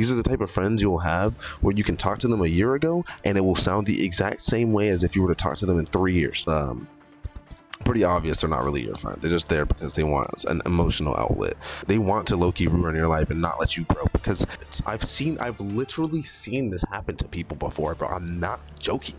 These are the type of friends you'll have where you can talk to them a year ago and it will sound the exact same way as if you were to talk to them in 3 years. Pretty obvious they're not really your friend. They're just there because they want an emotional outlet. They want to low-key ruin your life and not let you grow, because I've literally seen this happen to people before, bro. I'm not joking.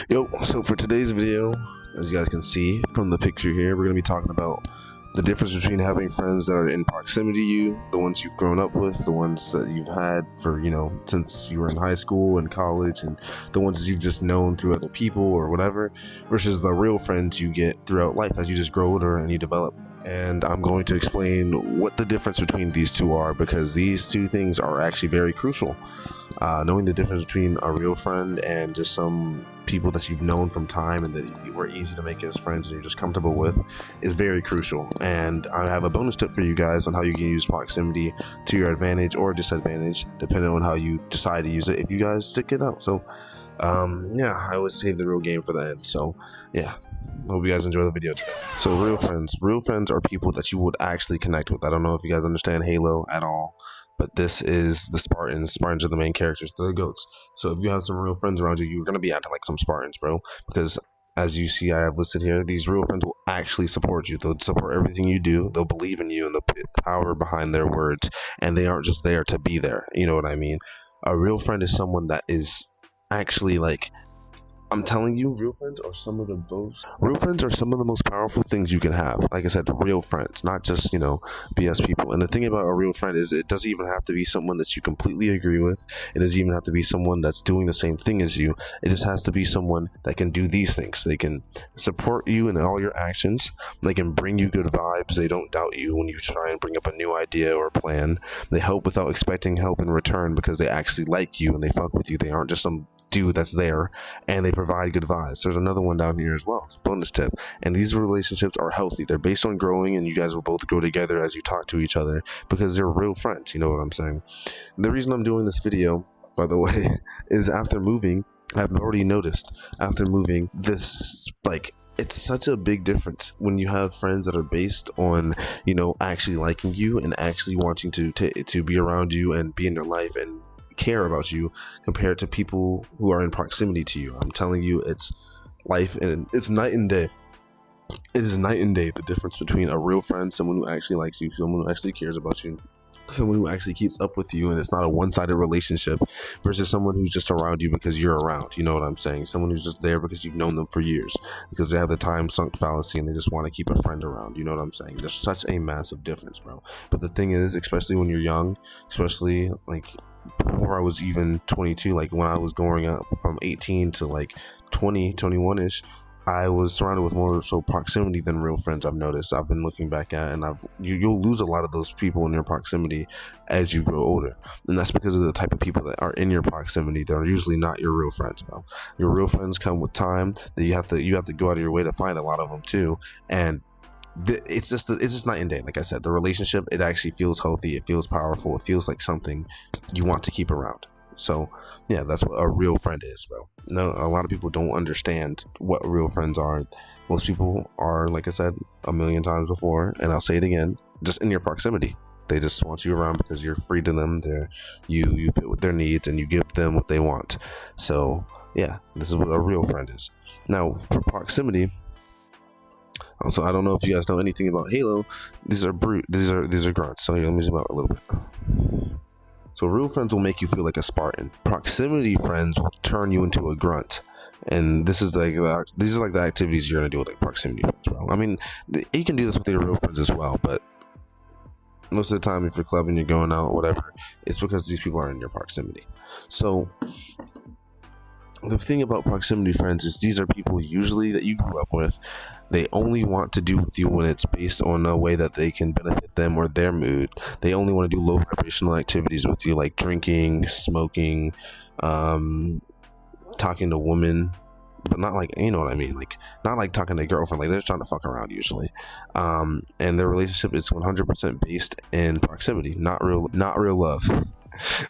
Yo, so for today's video, as you guys can see from the picture here, we're gonna be talking about the difference between having friends that are in proximity to you, the ones you've grown up with, the ones that you've had for, since you were in high school and college, and the ones that you've just known through other people or whatever, versus the real friends you get throughout life as you just grow older and you develop. And I'm going to explain what the difference between these two are, because these two things are actually very crucial. Knowing the difference between a real friend and just some people that you've known from time and that you were easy to make as friends and you're just comfortable with is very crucial. And I have a bonus tip for you guys on how you can use proximity to your advantage or disadvantage, depending on how you decide to use it, if you guys stick it out. So I always save the real game for the end. So yeah, hope you guys enjoy the video today. So real friends are people that you would actually connect with. I don't know if you guys understand Halo at all, but this is the Spartans. Spartans are the main characters. They're the goats. So if you have some real friends around you, you're going to be acting like some Spartans, bro. Because as you see, I have listed here, these real friends will actually support you. They'll support everything you do. They'll believe in you and they'll put power behind their words. And they aren't just there to be there. You know what I mean? A real friend is someone that is actually like, I'm telling you, real friends are some of the most powerful things you can have. Like I said, the real friends, not just, BS people. And the thing about a real friend is it doesn't even have to be someone that you completely agree with. It doesn't even have to be someone that's doing the same thing as you. It just has to be someone that can do these things. They can support you in all your actions. They can bring you good vibes. They don't doubt you when you try and bring up a new idea or plan. They help without expecting help in return because they actually like you and they fuck with you. They aren't just some dude that's there, and they provide good vibes. There's another one down here as well. It's a bonus tip. And these relationships are healthy. They're based on growing, and you guys will both grow together as you talk to each other because they're real friends. You know what I'm saying? The reason I'm doing this video, by the way, is after moving, I've already noticed after moving this, it's such a big difference when you have friends that are based on, actually liking you and actually wanting to be around you and be in your life and care about you, compared to people who are in proximity to you. I'm telling you, it's life and it's night and day. It is night and day, the difference between a real friend, someone who actually likes you, someone who actually cares about you, someone who actually keeps up with you and it's not a one-sided relationship, versus someone who's just around you because you're around. You know what I'm saying? Someone who's just there because you've known them for years, because they have the time sunk fallacy and they just want to keep a friend around. You know what I'm saying? There's such a massive difference, bro. But the thing is, especially when you're young, especially before I was even 22, when I was growing up from 18 to 20, 21-ish, I was surrounded with more so proximity than real friends. I've noticed. I've been looking back at, and you'll lose a lot of those people in your proximity as you grow older, and that's because of the type of people that are in your proximity. They're usually not your real friends, bro. Your real friends come with time. That you have to go out of your way to find a lot of them too, and it's just night and day. Like I said, the relationship, it actually feels healthy, it feels powerful, it feels like something you want to keep around. So yeah, that's what a real friend is, bro. No, a lot of people don't understand what real friends are. Most people are, like I said a million times before, and I'll say it again, just in your proximity. They just want you around because you're free to them. You fit with their needs and you give them what they want. So yeah, this is what a real friend is. Now for proximity, also, I don't know if you guys know anything about Halo. These are grunts. So let me zoom out a little bit. So real friends will make you feel like a Spartan. Proximity friends will turn you into a grunt. And these are the activities you're gonna do with proximity friends, bro. I mean, you can do this with your real friends as well, but most of the time, if you're clubbing, you're going out, whatever, it's because these people are in your proximity. So the thing about proximity friends is these are people usually that you grew up with. They only want to do with you when it's based on a way that they can benefit them or their mood. They only want to do low vibrational activities with you, like drinking, smoking, talking to women, but not you know what I mean, not talking to a girlfriend. They're just trying to fuck around usually, and their relationship is 100% based in proximity, not real love.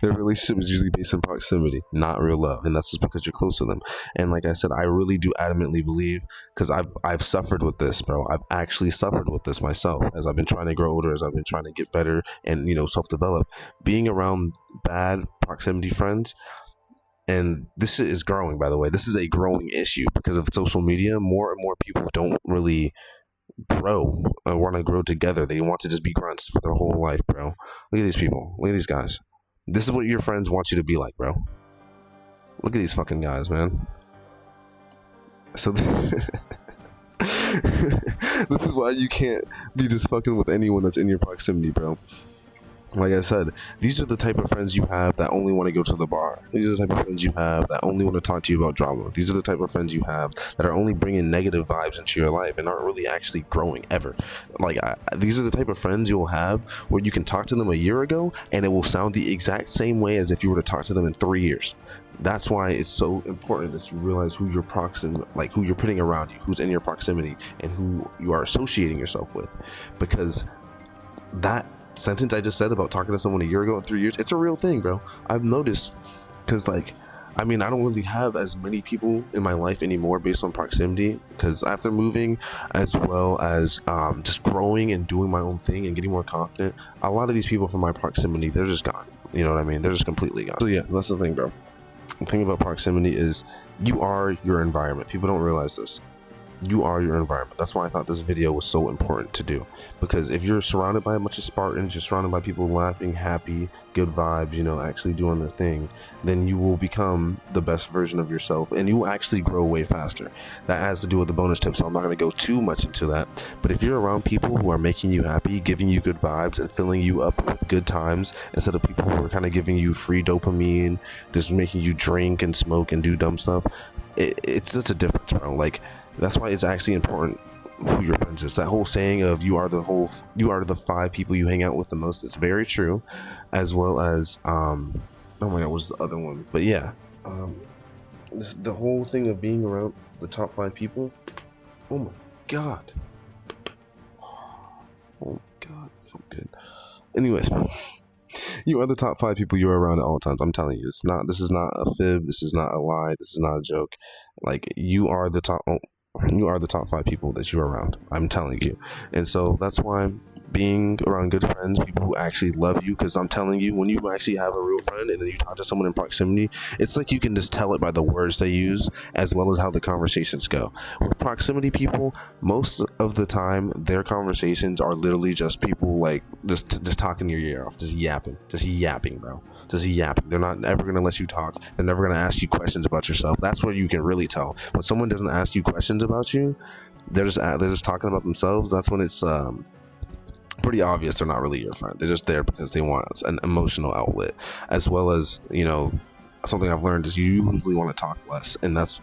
Their relationship is usually based on proximity, not real love, and that's just because you're close to them. And like I said, I really do adamantly believe, because I've suffered with this, bro. I've actually suffered with this myself as I've been trying to grow older, as I've been trying to get better and self-develop. Being around bad proximity friends, and this shit is growing, by the way. This is a growing issue because of social media. More and more people don't really grow or want to grow together. They want to just be grunts for their whole life, bro. Look at these people. Look at these guys. This is what your friends want you to be like, bro. Look at these fucking guys, man. So this is why you can't be just fucking with anyone that's in your proximity, bro. Like I said, these are the type of friends you have that only want to go to the bar. These are the type of friends you have that only want to talk to you about drama. These are the type of friends you have that are only bringing negative vibes into your life and aren't really actually growing ever. Like, these are the type of friends you'll have where you can talk to them a year ago and it will sound the exact same way as if you were to talk to them in 3 years. That's why it's so important that you realize who you're who you're putting around you, who's in your proximity, and who you are associating yourself with. Because that sentence I just said about talking to someone a year ago in 3 years, it's a real thing, bro. I've noticed, because I don't really have as many people in my life anymore based on proximity, because after moving, as well as just growing and doing my own thing and getting more confident, a lot of these people from my proximity, they're just gone. You know what I mean? They're just completely gone. So yeah, that's the thing, bro. The thing about proximity is you are your environment. People don't realize this. You are your environment. That's why I thought this video was so important to do, because if you're surrounded by a bunch of Spartans, you're surrounded by people laughing, happy, good vibes, actually doing their thing, then you will become the best version of yourself and you will actually grow way faster. That has to do with the bonus tip, so I'm not going to go too much into that. But if you're around people who are making you happy, giving you good vibes and filling you up with good times, instead of people who are kind of giving you free dopamine, just making you drink and smoke and do dumb stuff, it's just a difference, bro. Like, that's why it's actually important who your friends is. That whole saying of you are the 5 people you hang out with the most, it's very true. As well as oh my god, what's the other one? But yeah, the whole thing of being around the top 5 people. Oh my god. Oh my god, so good. Anyways, you are the top 5 people you're around at all times. I'm telling you, this is not a fib, this is not a lie, this is not a joke. Like, you are the top 5 people that you're around. I'm telling you. And so that's why being around good friends, people who actually love you, because I'm telling you, when you actually have a real friend and then you talk to someone in proximity, it's like you can just tell it by the words they use as well as how the conversations go. With proximity people, most of the time their conversations are literally just people like just talking your ear off, just yapping, bro, just yapping. They're not ever going to let you talk. They're never going to ask you questions about yourself. That's where you can really tell when someone doesn't ask you questions about you. They're just talking about themselves. That's when it's pretty obvious they're not really your friend. They're just there because they want an emotional outlet. As well as, something I've learned is you usually want to talk less, and so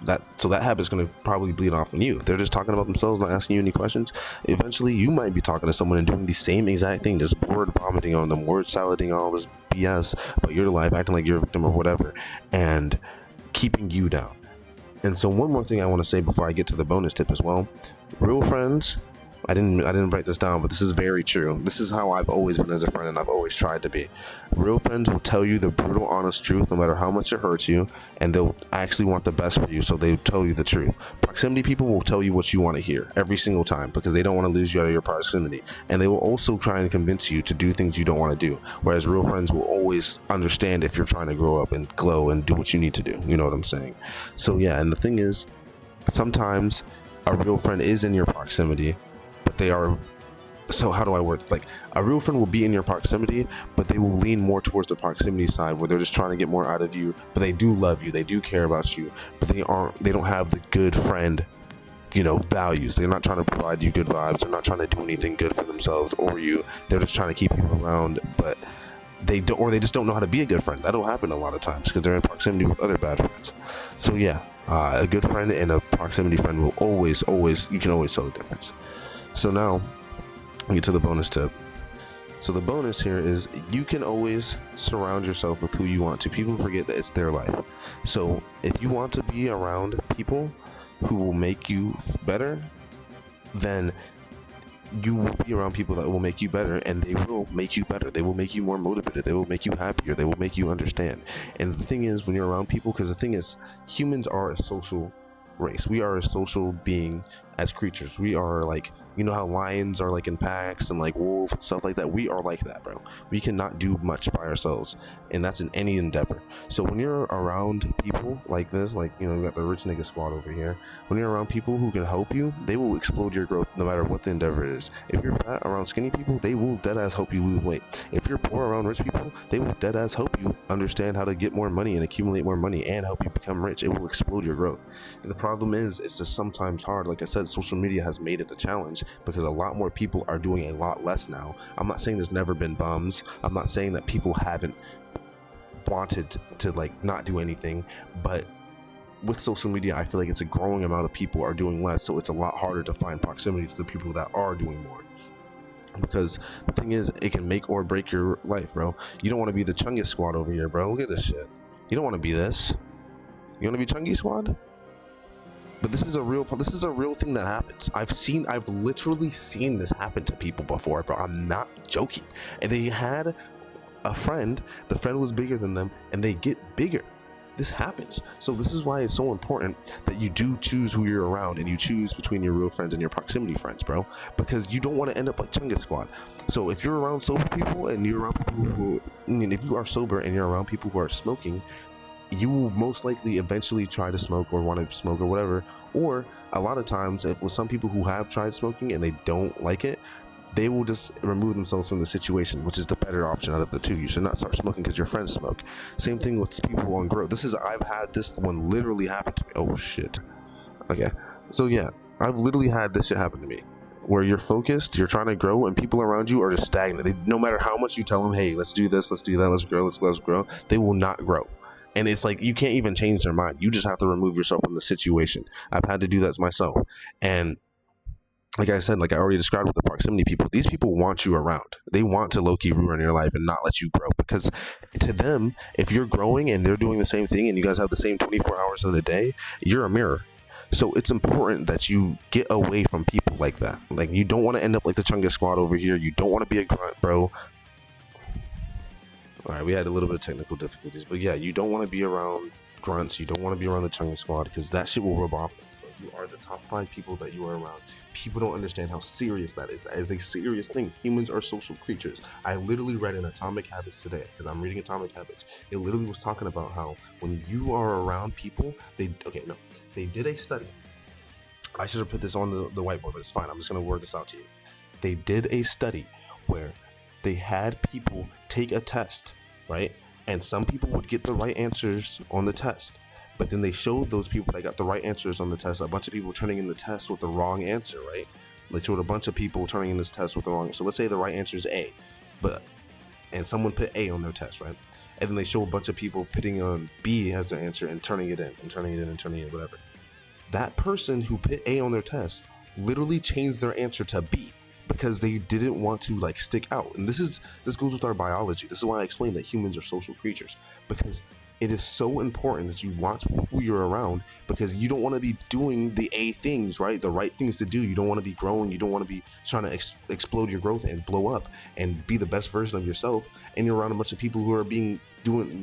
that habit's going to probably bleed off on you. If they're just talking about themselves, not asking you any questions, eventually you might be talking to someone and doing the same exact thing, just word vomiting on them, word salading all this BS about your life, acting like you're a victim or whatever, and keeping you down. And so one more thing I want to say before I get to the bonus tip as well. Real friends, I didn't write this down, but this is very true. This is how I've always been as a friend, and I've always tried to be. Real friends will tell you the brutal, honest truth, no matter how much it hurts you, and they'll actually want the best for you, so they tell you the truth. Proximity people will tell you what you want to hear every single time because they don't want to lose you out of your proximity, and they will also try and convince you to do things you don't want to do, whereas real friends will always understand if you're trying to grow up and glow and do what you need to do. You know what I'm saying? So yeah, and the thing is, sometimes a real friend is in your proximity, but they are, so how do I word it? Like, a real friend will be in your proximity, but they will lean more towards the proximity side where they're just trying to get more out of you, but they do love you, they do care about you, but they don't have the good friend, values. They're not trying to provide you good vibes. They're not trying to do anything good for themselves or you. They're just trying to keep you around, but they just don't know how to be a good friend. That'll happen a lot of times because they're in proximity with other bad friends. So yeah, a good friend and a proximity friend will always, you can always tell the difference. So now, we get to the bonus tip. So the bonus here is you can always surround yourself with who you want to. People forget that it's their life. So if you want to be around people who will make you better, then you will be around people that will make you better, and they will make you better. They will make you more motivated. They will make you happier. They will make you understand. And the thing is, when you're around people, because the thing is, humans are a social race. We are a social being as creatures. We are like, you know how lions are like in packs and like wolves and stuff like that. We are like that, bro. We cannot do much by ourselves, and that's in any endeavor. So when you're around people like this, like, you know, you got the rich nigga squad over here. When you're around people who can help you, they will explode your growth no matter what the endeavor is. If you're fat around skinny people, they will dead ass help you lose weight. If you're poor around rich people, they will dead ass help you understand how to get more money and accumulate more money and help you become rich. It will explode your growth. And the problem is, it's just sometimes hard. Like I said, social media has made it a challenge because a lot more people are doing a lot less now. I'm not saying there's never been bums. I'm not saying that people haven't wanted to like not do anything, but with social media, I feel like it's a growing amount of people are doing less, so it's a lot harder to find proximity to the people that are doing more. Because the thing is, it can make or break your life, bro. You don't want to be the Chungus squad over here, bro. Look at this shit. You don't want to be this. You want to be Chungy squad? But this is a real thing that happens. I've literally seen this happen to people before, bro. I'm not joking. And they had a friend, the friend was bigger than them, and they get bigger. This happens. So this is why it's so important that you do choose who you're around, and you choose between your real friends and your proximity friends, bro, because you don't want to end up like Chungus squad. So if you're around sober people and you're around people who, if you are sober and you're around people who are smoking, you will most likely eventually try to smoke or want to smoke or whatever. Or a lot of times, with some people who have tried smoking and they don't like it, they will just remove themselves from the situation, which is the better option out of the two. You should not start smoking because your friends smoke. Same thing with people on growth. I've had this one literally happen to me. Oh shit. Okay. So yeah, I've literally had this shit happen to me, where you're focused, you're trying to grow, and people around you are just stagnant. No matter how much you tell them, hey, let's do this, let's do that, let's grow, they will not grow. And it's like, you can't even change their mind. You just have to remove yourself from the situation. I've had to do that myself. And like I said, like I already described with the proximity people, these people want you around. They want to low-key ruin your life and not let you grow. Because to them, if you're growing and they're doing the same thing and you guys have the same 24 hours in a day, you're a mirror. So it's important that you get away from people like that. Like, you don't want to end up like the Chungus squad over here. You don't want to be a grunt, bro. All right, we had a little bit of technical difficulties, but yeah, you don't want to be around grunts. You don't want to be around the Chungus squad because that shit will rub off. You are the top 5 people that you are around. People don't understand how serious that is. That is a serious thing. Humans are social creatures. I literally read in Atomic Habits today, because I'm reading Atomic Habits. It literally was talking about how when you are around people, they did a study. I should have put this on the whiteboard, but it's fine. I'm just going to word this out to you. They did a study where they had people take a test, right? And some people would get the right answers on the test. But then they showed those people that got the right answers on the test, a bunch of people turning in the test with the wrong answer, right? They showed a bunch of people turning in this test with the wrong answer. So let's say the right answer is A, and someone put A on their test, right? And then they show a bunch of people putting on B as their answer and turning it in, whatever. That person who put A on their test literally changed their answer to B, because they didn't want to like stick out. And this goes with our biology. This is why I explained that humans are social creatures, because it is so important that you watch who you're around, because you don't want to be doing the A things, right? The right things to do. You don't want to be growing. You don't want to be trying to explode your growth and blow up and be the best version of yourself. And you're around a bunch of people who are doing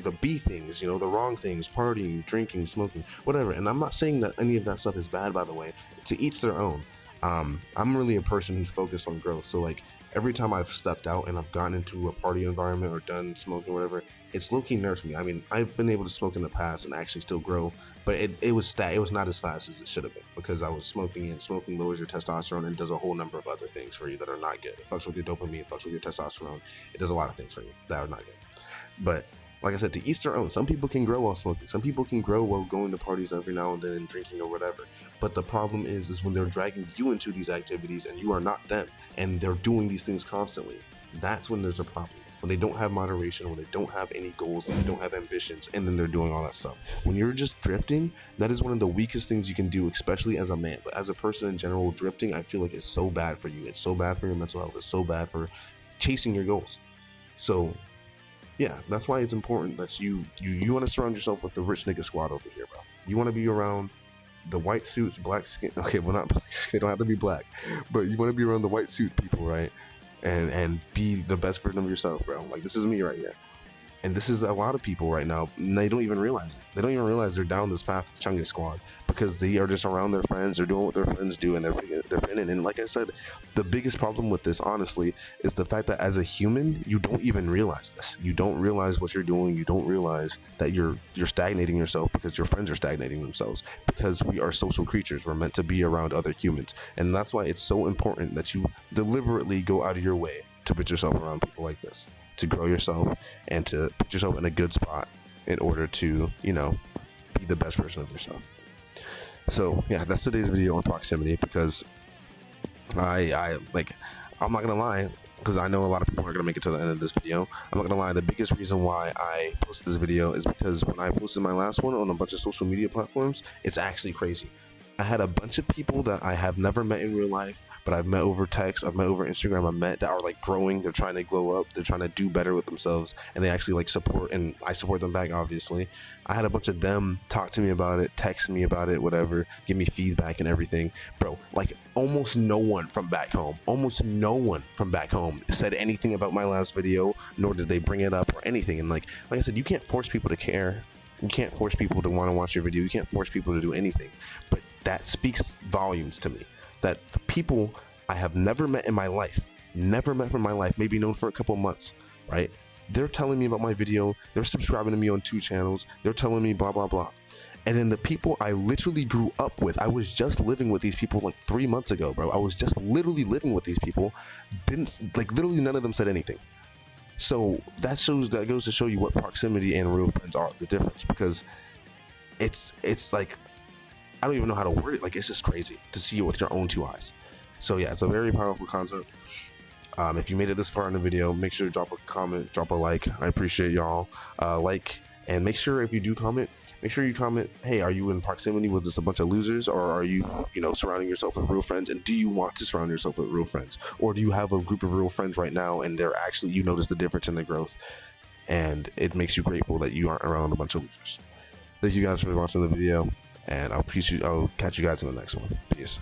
the B things, the wrong things, partying, drinking, smoking, whatever. And I'm not saying that any of that stuff is bad, by the way. To each their own. I'm really a person who's focused on growth. So like every time I've stepped out and I've gotten into a party environment or done smoking or whatever, it's low-key nerfed me. I mean, I've been able to smoke in the past and actually still grow, but it was not as fast as it should have been, because I was smoking, and smoking lowers your testosterone and does a whole number of other things for you that are not good. It fucks with your dopamine, it fucks with your testosterone. It does a lot of things for you that are not good. But like I said, to each their own. Some people can grow while smoking. Some people can grow while going to parties every now and then and drinking or whatever. But the problem is when they're dragging you into these activities and you are not them, and they're doing these things constantly. That's when there's a problem. When they don't have moderation, when they don't have any goals, when they don't have ambitions, and then they're doing all that stuff. When you're just drifting, that is one of the weakest things you can do, especially as a man. But as a person in general, drifting, I feel like it's so bad for you. It's so bad for your mental health. It's so bad for chasing your goals. So yeah, that's why it's important that you want to surround yourself with the rich nigga squad over here, bro. You want to be around the white suits, black skin. Okay, well, not black skin, they don't have to be black, but you want to be around the white suit people, right? And be the best version of yourself, bro. Like, this is me right here. And this is a lot of people right now, and they don't even realize it. They don't even realize they're down this path with Chungus Squad because they are just around their friends. They're doing what their friends do, and they're pinning. And like I said, the biggest problem with this, honestly, is the fact that as a human, you don't even realize this. You don't realize what you're doing. You don't realize that you're stagnating yourself because your friends are stagnating themselves. Because we are social creatures. We're meant to be around other humans, and that's why it's so important that you deliberately go out of your way to put yourself around people like this, to grow yourself and to put yourself in a good spot in order to, you know, be the best version of yourself. So yeah, that's today's video on proximity, because I'm not gonna lie, because I know a lot of people aren't gonna make it to the end of this video. I'm not gonna lie, the biggest reason why I posted this video is because when I posted my last one on a bunch of social media platforms, it's actually crazy. I had a bunch of people that I have never met in real life, but I've met over text, I've met over Instagram, I've met that are like growing, they're trying to glow up, they're trying to do better with themselves, and they actually like support, and I support them back, obviously. I had a bunch of them talk to me about it, text me about it, whatever, give me feedback and everything. Bro, like almost no one from back home said anything about my last video, nor did they bring it up or anything. And like I said, you can't force people to care. You can't force people to want to watch your video. You can't force people to do anything. But that speaks volumes to me, that the people I have never met in my life, maybe known for a couple months, right? They're telling me about my video, they're subscribing to me on 2 channels, they're telling me blah, blah, blah. And then the people I literally grew up with, I was just living with these people like 3 months ago, bro. I was just literally living with these people. Literally none of them said anything. So that goes to show you what proximity and real friends are, the difference, because it's like, I don't even know how to word it. Like, it's just crazy to see it with your own 2 eyes. So yeah, it's a very powerful concept. If you made it this far in the video, make sure to drop a comment, drop a like. I appreciate y'all. And make sure if you do comment, make sure you comment, hey, are you in proximity with just a bunch of losers, or are you, surrounding yourself with real friends? And do you want to surround yourself with real friends? Or do you have a group of real friends right now and they're actually, you notice the difference in the growth and it makes you grateful that you aren't around a bunch of losers? Thank you guys for watching the video, and I'll catch you guys in the next one. Peace.